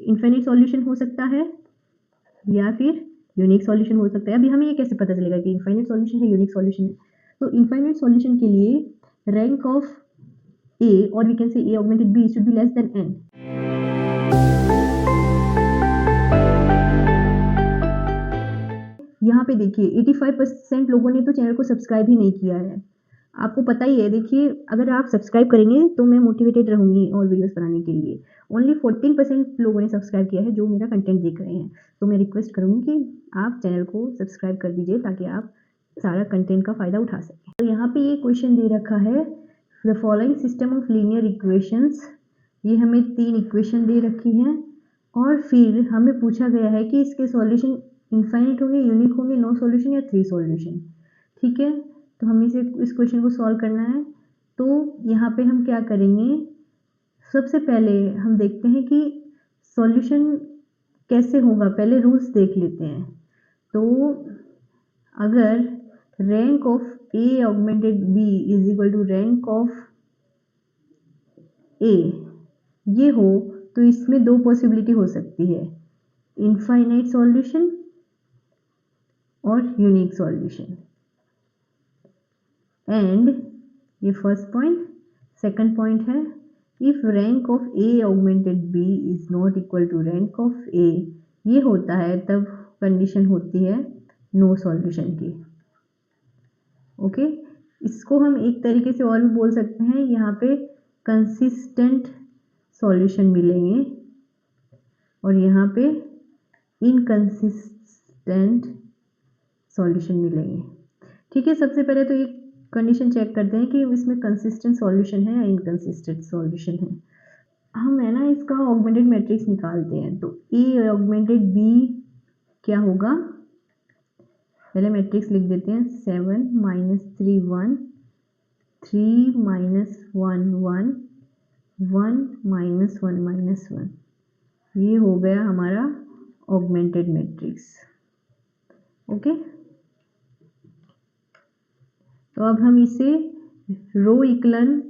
Infinite solution हो सकता है या फिर यूनिक सॉल्यूशन हो सकता है। अभी हमें ये कैसे पता चलेगा कि इनफाइनाइट सॉल्यूशन है यूनिक सॉल्यूशन है? तो इनफाइनाइट सॉल्यूशन के लिए रैंक ऑफ ए और we can say A augmented B should be less than N. यहाँ पे देखिए 85% लोगों ने तो चैनल को सब्सक्राइब ही नहीं किया है। आपको पता ही है, देखिए अगर आप सब्सक्राइब करेंगे तो मैं मोटिवेटेड रहूँगी और वीडियोस बनाने के लिए। ओनली 14% लोगों ने सब्सक्राइब किया है जो मेरा कंटेंट देख रहे हैं। तो मैं रिक्वेस्ट करूँगी कि आप चैनल को सब्सक्राइब कर दीजिए ताकि आप सारा कंटेंट का फ़ायदा उठा सकें। तो यहाँ पे ये क्वेश्चन दे रखा है the following system of linear equations. ये हमें 3 इक्वेशन दे रखी हैं और फिर हमें पूछा गया है कि इसके सॉल्यूशन इनफाइनाइट होंगे, यूनिक होंगे, नो सॉल्यूशन या 3 सॉल्यूशन। ठीक है, तो हमें इस क्वेश्चन को सॉल्व करना है। तो यहाँ पे हम क्या करेंगे, सबसे पहले हम देखते हैं कि सॉल्यूशन कैसे होगा, पहले रूल्स देख लेते हैं। तो अगर rank of A augmented B is equal to rank of A ये हो तो इसमें 2 पॉसिबिलिटी हो सकती है, इनफाइनाइट सॉल्यूशन और यूनिक सॉल्यूशन। एंड ये फर्स्ट पॉइंट। सेकंड पॉइंट है if rank of A augmented B is not equal to rank of A, ये होता है तब कंडीशन होती है नो सॉल्यूशन की। ओके, इसको हम एक तरीके से और भी बोल सकते हैं, यहाँ पे कंसिस्टेंट सॉल्यूशन मिलेंगे और यहाँ पे इनकंसिस्टेंट सॉल्यूशन मिलेंगे। ठीक है, सबसे पहले तो एक कंडीशन चेक करते हैं कि इसमें कंसिस्टेंट सॉल्यूशन है या इनकंसिस्टेंट सॉल्यूशन है। हम है ना इसका ऑगमेंटेड मैट्रिक्स निकालते हैं। तो ए ऑगमेंटेड बी क्या होगा, पहले मैट्रिक्स लिख देते हैं 7 - 3 1 3 - 1 1 1 -1 -1। ये हो गया हमारा ऑगमेंटेड मैट्रिक्स। ओके, तो अब हम इसे रो इक्लन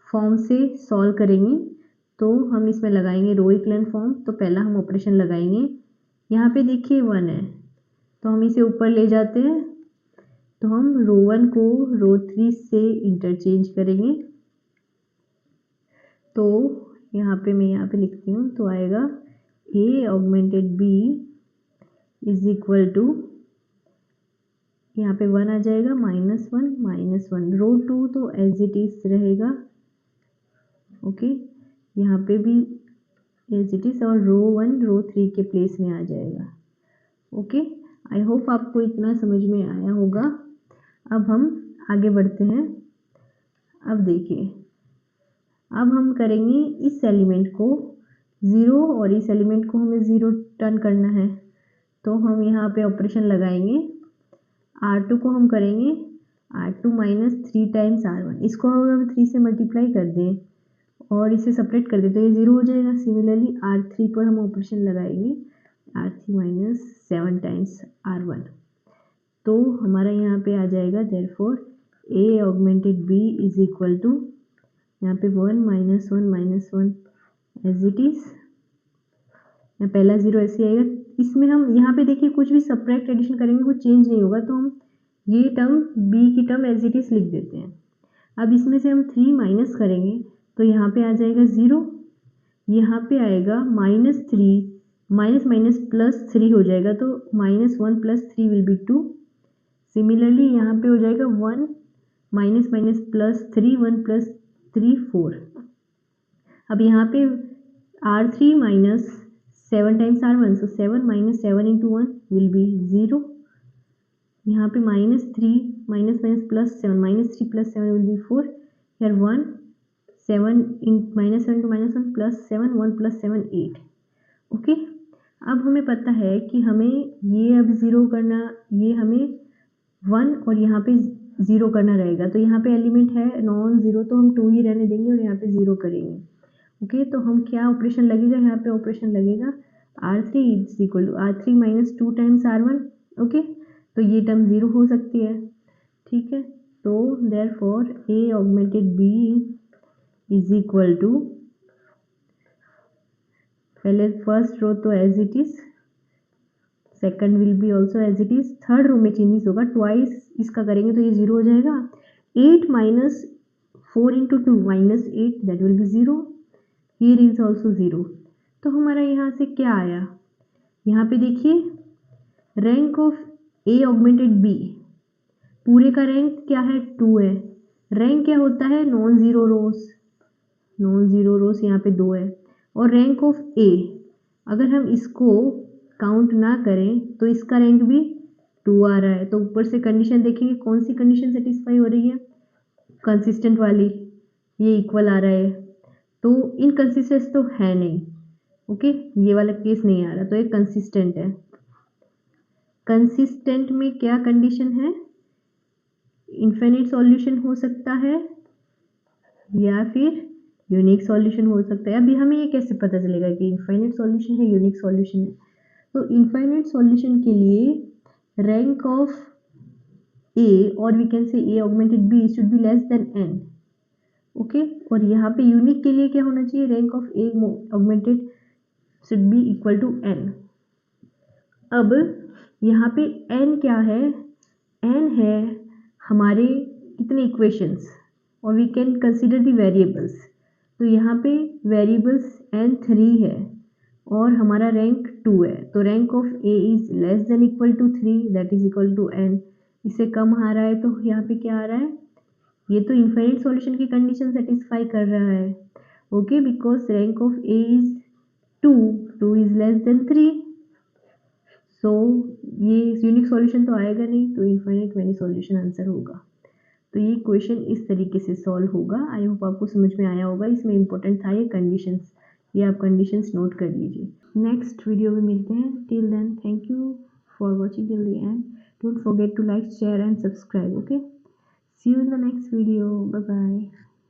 फॉर्म से सॉल्व करेंगे। तो हम इसमें लगाएंगे रो इक्लन फॉर्म। तो पहला हम ऑपरेशन लगाएंगे, यहाँ पे देखिए 1 है तो हम इसे ऊपर ले जाते हैं। तो हम रो 1 को रो 3 से इंटरचेंज करेंगे। तो यहाँ पे मैं यहाँ पे लिखती हूँ, तो आएगा A augmented B is equal to, यहाँ पे 1 आ जाएगा -1 -1। रो 2 तो एज इट इज रहेगा। ओके, यहाँ पे भी एज इट इज और रो 1 रो 3 के प्लेस में आ जाएगा। ओके, आई होप आपको इतना समझ में आया होगा। अब हम आगे बढ़ते हैं। अब देखिए, अब हम करेंगे इस एलिमेंट को 0 और इस एलिमेंट को हमें 0 टर्न करना है। तो हम यहाँ पे ऑपरेशन लगाएंगे, R2 को हम करेंगे R2 - 3 टाइम्स R1। इसको हम 3 से मल्टीप्लाई कर दें और इसे सेपरेट कर दें तो ये 0 हो जाएगा। सिमिलरली R3 पर हम ऑपरेशन लगाएंगे R3 - 7 टाइम्स R1। तो हमारा यहाँ पे आ जाएगा therefore A augmented B is equal to, यहाँ पे 1 -1 -1 एज इट इज। यहाँ पहला 0 ऐसे आएगा। इसमें हम यहाँ पे देखिए कुछ भी सब्ट्रैक्ट एडिशन करेंगे कुछ चेंज नहीं होगा, तो हम ये टर्म B की टर्म एज इट इज लिख देते हैं। अब इसमें से हम 3 माइनस करेंगे तो यहाँ पे आ जाएगा 0, यहाँ पे आएगा -3 माइनस माइनस +3 हो जाएगा तो -1 + 3 विल बी 2। सिमिलरली यहाँ पे हो जाएगा 1 माइनस माइनस +3 1 + 3 4। अब यहाँ पे R3 - 7 times R1, so 7 - 7 × 1 will be 0। यहाँ पे -3 minus minus +7 -3 + 7 will be 4। here 1 7 -7 to -1 +7 1 + 7 8। Okay, अब हमें पता है कि हमें ये अब 0 करना, ये हमें 1 और यहाँ पे 0 करना रहेगा। तो यहाँ पे एलिमेंट है नॉन ज़ीरो तो हम 2 ही रहने देंगे और यहाँ पे 0 करेंगे। ओके, तो हम क्या ऑपरेशन लगेगा, यहाँ पे ऑपरेशन लगेगा R3 is equal to R3 - 2 times R1। Okay, तो ये टर्म 0 हो सकती है। ठीक है, तो therefore A augmented B is equal to पहले फर्स्ट रो तो as it is, second will be also as it is, third row में चेंजेस होगा, ट्वाइस इसका करेंगे तो ये 0 हो जाएगा। 8 minus 4 into 2 minus 8 that will be 0, here is also 0। तो हमारा यहाँ से क्या आया, यहाँ पे देखिए rank of A augmented B, पूरे का रैंक क्या है 2 है। रैंक क्या होता है नॉन ज़ीरो रोज, नॉन ज़ीरो रोज यहाँ पे 2 है। और रैंक ऑफ ए, अगर हम इसको काउंट ना करें तो इसका रैंक भी 2 आ रहा है। तो ऊपर से कंडीशन देखेंगे कौन सी कंडीशन सेटिस्फाई हो रही है, कंसिस्टेंट वाली, ये इक्वल आ रहा है। तो इनकंसिस्टेंट तो है नहीं, ओके ये वाला केस नहीं आ रहा, तो ये कंसिस्टेंट है। कंसिस्टेंट में क्या कंडीशन है, इनफिनिट सॉल्यूशन हो सकता है या फिर यूनिक सॉल्यूशन हो सकता है। अभी हमें ये कैसे पता चलेगा कि इनफाइनाइट सॉल्यूशन है यूनिक सॉल्यूशन है, तो इनफाइनाइट सॉल्यूशन के लिए रैंक ऑफ ए और we can say A augmented B should be less than N, okay. और यहाँ पे यूनिक के लिए क्या होना चाहिए, rank of A augmented should be equal to N. अब यहाँ पे एन क्या है, एन है हमारे कितने इक्वेशंस, और we can consider the variables. तो यहाँ पे वेरिएबल्स एन 3 है और हमारा रैंक 2 है, तो rank of A is less than equal to 3 that is equal to N. इससे कम आ रहा है तो यहाँ पे क्या आ रहा है, ये तो इनफाइनाइट सॉल्यूशन की कंडीशन सेटिस्फाई कर रहा है, okay, because rank of A is 2 is less then 3, सो ये यूनिक सॉल्यूशन तो आएगा नहीं, तो इनफाइनाइट मैनी सॉल्यूशन आंसर होगा। तो ये क्वेश्चन इस तरीके से सॉल्व होगा। आई होप आपको समझ में आया होगा। इसमें इंपॉर्टेंट था ये कंडीशंस, ये आप कंडीशंस नोट कर लीजिए। नेक्स्ट वीडियो में मिलते हैं, till then thank you for watching till the end, don't forget to like share and subscribe, okay, see you in the next video, bye bye.